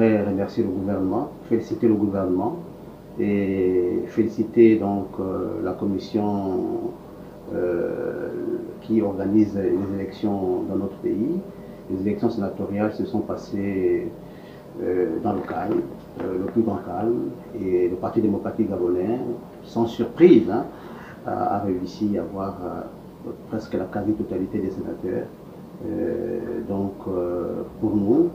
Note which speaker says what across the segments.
Speaker 1: voudrais remercier le gouvernement, féliciter le gouvernement et féliciter donc la commission qui organise les élections dans notre pays. Les élections sénatoriales se sont passées dans le calme, le plus grand calme, et le Parti démocratique gabonais, sans surprise, hein, a réussi à avoir presque la quasi-totalité des sénateurs. Pour nous,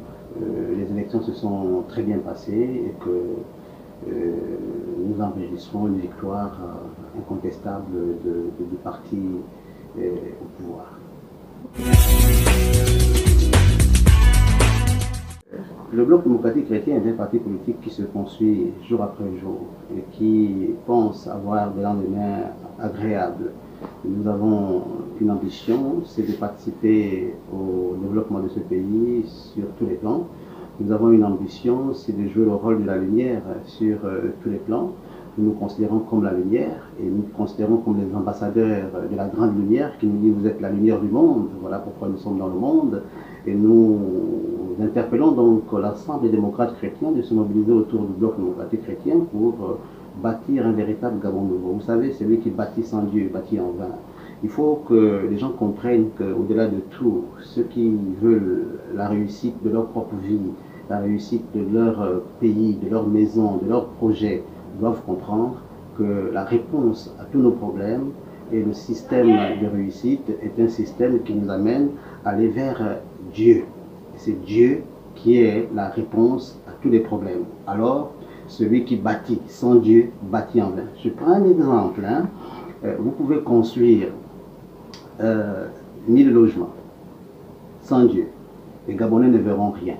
Speaker 1: les élections se sont très bien passées et que nous enregistrons une victoire incontestable du parti au pouvoir. Le Bloc démocratique chrétien est un parti politique qui se construit jour après jour et qui pense avoir des lendemains agréables. Nous avons une ambition, c'est de participer au développement de ce pays sur tous les plans. Nous avons une ambition, c'est de jouer le rôle de la lumière sur tous les plans. Nous nous considérons comme la lumière et nous nous considérons comme les ambassadeurs de la grande lumière qui nous dit vous êtes la lumière du monde, voilà pourquoi nous sommes dans le monde. Et nous interpellons donc l'ensemble des démocrates chrétiens de se mobiliser autour du Bloc démocratique chrétien pour bâtir un véritable Gabon nouveau. Vous savez, celui qui bâtit sans Dieu bâtit en vain. Il faut que les gens comprennent qu'au-delà de tout, ceux qui veulent la réussite de leur propre vie, la réussite de leur pays, de leur maison, de leur projet, doivent comprendre que la réponse à tous nos problèmes et le système de réussite est un système qui nous amène à aller vers Dieu. C'est Dieu qui est la réponse à tous les problèmes. Alors, celui qui bâtit sans Dieu bâtit en vain. Je prends un exemple. Hein. Vous pouvez construire 1000 logements sans Dieu. Les Gabonais ne verront rien.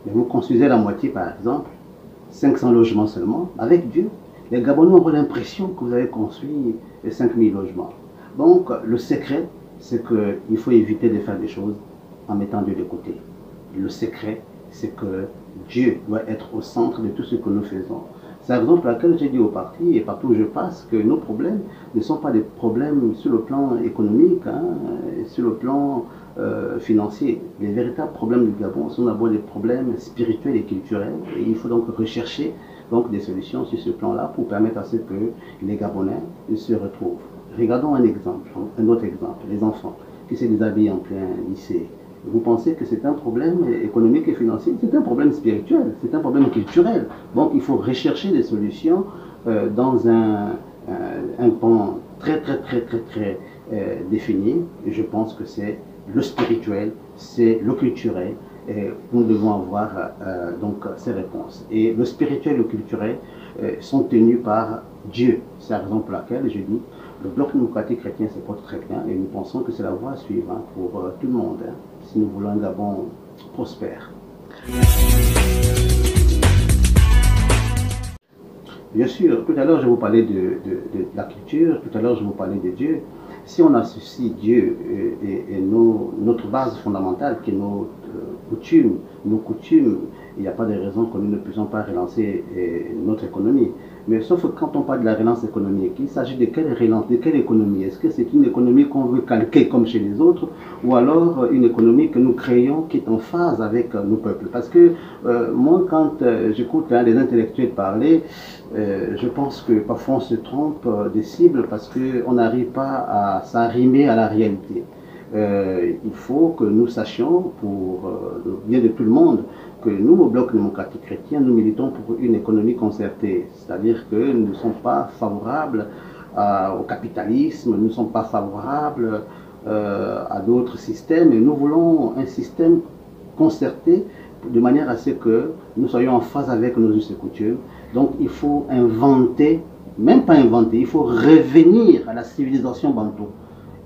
Speaker 1: Mais vous construisez la moitié, par exemple, 500 logements seulement, avec Dieu. Les Gabonais auront l'impression que vous avez construit 5000 logements. Donc, le secret, c'est qu'il faut éviter de faire des choses en mettant Dieu de côté. Le secret, c'est que Dieu doit être au centre de tout ce que nous faisons. C'est la raison pour laquelle j'ai dit au parti, et partout où je passe, que nos problèmes ne sont pas des problèmes sur le plan économique, hein, sur le plan financier. Les véritables problèmes du Gabon sont d'abord des problèmes spirituels et culturels, et il faut donc rechercher des solutions sur ce plan-là pour permettre à ce que les Gabonais se retrouvent. Regardons un exemple, un autre exemple, les enfants qui se déshabillent en plein lycée. Vous pensez que c'est un problème économique et financier? C'est un problème spirituel, c'est un problème culturel. Donc il faut rechercher des solutions dans un pan très défini. Et je pense que c'est le spirituel, c'est le culturel. Et nous devons avoir donc ces réponses. Et le spirituel et le culturel sont tenus par Dieu. C'est la raison pour laquelle je dis le Bloc démocratique chrétien se porte très bien et nous pensons que c'est la voie à suivre hein, pour tout le monde, hein, si nous voulons un Gabon prospère. Bien sûr, tout à l'heure je vous parlais de la culture, tout à l'heure je vous parlais de Dieu. Si on associe Dieu et notre base fondamentale qui est nos coutumes, il n'y a pas de raison que nous ne puissions pas relancer notre économie. Mais sauf que quand on parle de la relance économique, il s'agit de quelle relance, de quelle économie? Est-ce que c'est une économie qu'on veut calquer comme chez les autres ou alors une économie que nous créons qui est en phase avec nos peuples? Parce que moi, quand j'écoute les intellectuels parler, je pense que parfois on se trompe des cibles parce qu'on n'arrive pas à s'arrimer à la réalité. Il faut que nous sachions, pour le bien de tout le monde, que nous, au Bloc démocratique chrétien, nous militons pour une économie concertée. C'est-à-dire que nous ne sommes pas favorables au capitalisme, nous ne sommes pas favorables à d'autres systèmes, et nous voulons un système concerté de manière à ce que nous soyons en phase avec nos us et coutumes. Donc il faut inventer, même pas inventer, il faut revenir à la civilisation bantou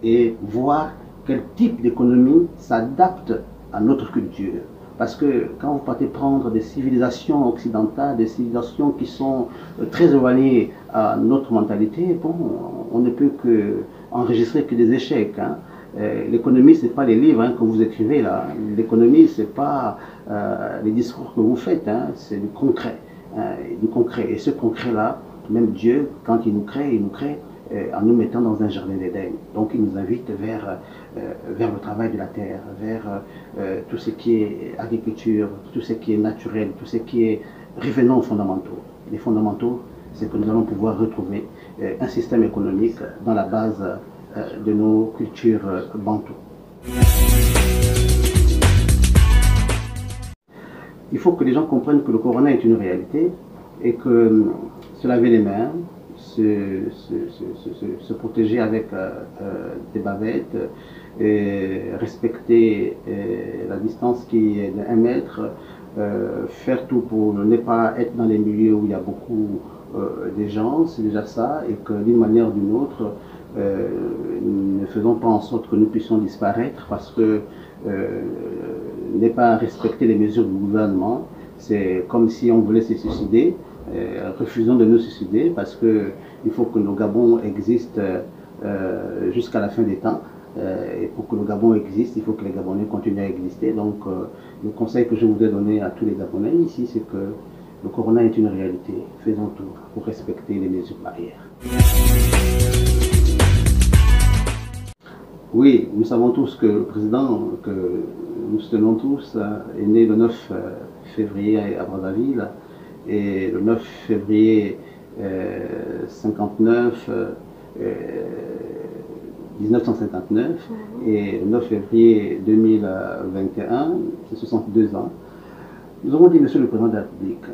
Speaker 1: et voir quel type d'économie s'adapte à notre culture. Parce que quand vous partez prendre des civilisations occidentales, des civilisations qui sont très éloignées à notre mentalité, bon, on ne peut enregistrer que des échecs. Hein. L'économie, ce n'est pas les livres hein, que vous écrivez là. L'économie, ce n'est pas les discours que vous faites, hein, c'est du concret. Et ce concret-là, même Dieu, quand il nous crée en nous mettant dans un jardin d'Éden. Donc il nous invite vers le travail de la terre, vers tout ce qui est agriculture, tout ce qui est naturel, tout ce qui est revenant aux fondamentaux. Les fondamentaux, c'est que nous allons pouvoir retrouver un système économique dans la base de nos cultures bantoues. Il faut que les gens comprennent que le corona est une réalité et que se laver les mains, se protéger avec des bavettes, respecter la distance qui est de 1 mètre, faire tout pour ne pas être dans les milieux où il y a beaucoup de gens, c'est déjà ça, et que d'une manière ou d'une autre, ne faisons pas en sorte que nous puissions disparaître parce que n'est pas respecter les mesures du gouvernement. C'est comme si on voulait se suicider. Refusons de nous suicider parce qu'il faut que nos Gabons existent jusqu'à la fin des temps. Et pour que le Gabon existe, il faut que les Gabonais continuent à exister. Donc le conseil que je voudrais donner à tous les Gabonais ici, c'est que le corona est une réalité. Faisons tout pour respecter les mesures barrières. Oui, nous savons tous que le président, que nous soutenons tous, est né le 9 février à Brazzaville. Et le 9 février 1959 et le 9 février 2021, c'est 62 ans. Nous avons dit, Monsieur le Président de la République,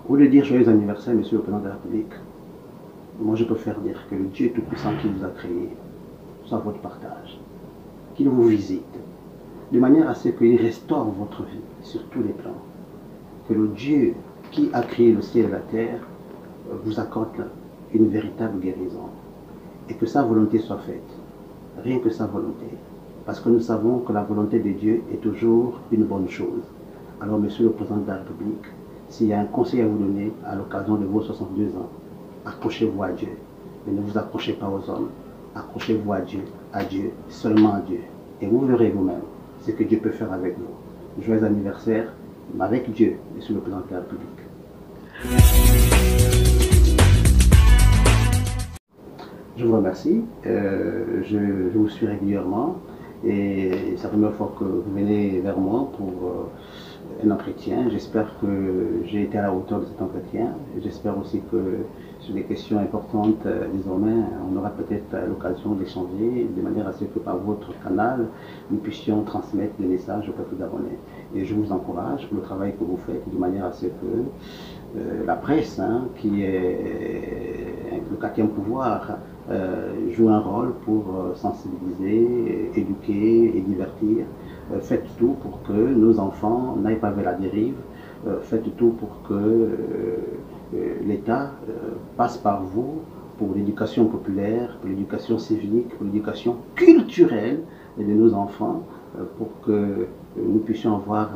Speaker 1: au lieu de dire joyeux anniversaire, Monsieur le Président de la République, moi je préfère dire que le Dieu Tout-Puissant qui vous a créé soit votre partage, qu'il vous visite, de manière à ce qu'il restaure votre vie sur tous les plans. Que le Dieu qui a créé le ciel et la terre vous accorde une véritable guérison et que sa volonté soit faite, rien que sa volonté, parce que nous savons que la volonté de Dieu est toujours une bonne chose. Alors, Monsieur le Président de la République, s'il y a un conseil à vous donner à l'occasion de vos 62 ans, accrochez-vous à Dieu, mais ne vous accrochez pas aux hommes, accrochez-vous à Dieu, seulement à Dieu, et vous verrez vous-même ce que Dieu peut faire avec vous. Joyeux anniversaire, mais avec Dieu, Monsieur le Président de la République. Je vous remercie, je vous suis régulièrement et c'est la première fois que vous venez vers moi pour un entretien. J'espère que j'ai été à la hauteur de cet entretien. J'espère aussi que sur des questions importantes, désormais, on aura peut-être l'occasion d'échanger de manière à ce que par votre canal, nous puissions transmettre des messages au peuple gabonais. Et je vous encourage pour le travail que vous faites de manière à ce que la presse, qui est le 4e pouvoir, joue un rôle pour sensibiliser, éduquer et divertir. Faites tout pour que nos enfants n'aillent pas vers la dérive. Faites tout pour que l'État passe par vous pour l'éducation populaire, pour l'éducation civique, pour l'éducation culturelle de nos enfants, pour que nous puissions avoir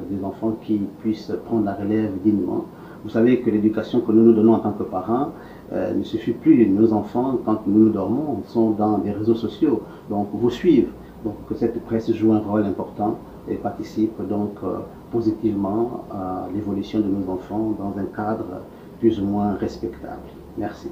Speaker 1: des enfants qui puissent prendre la relève dignement. Vous savez que l'éducation que nous nous donnons en tant que parents ne suffit plus. Nos enfants, quand nous dormons, sont dans des réseaux sociaux, donc vous suivent. Donc que cette presse joue un rôle important et participe donc positivement à l'évolution de nos enfants dans un cadre plus ou moins respectable. Merci.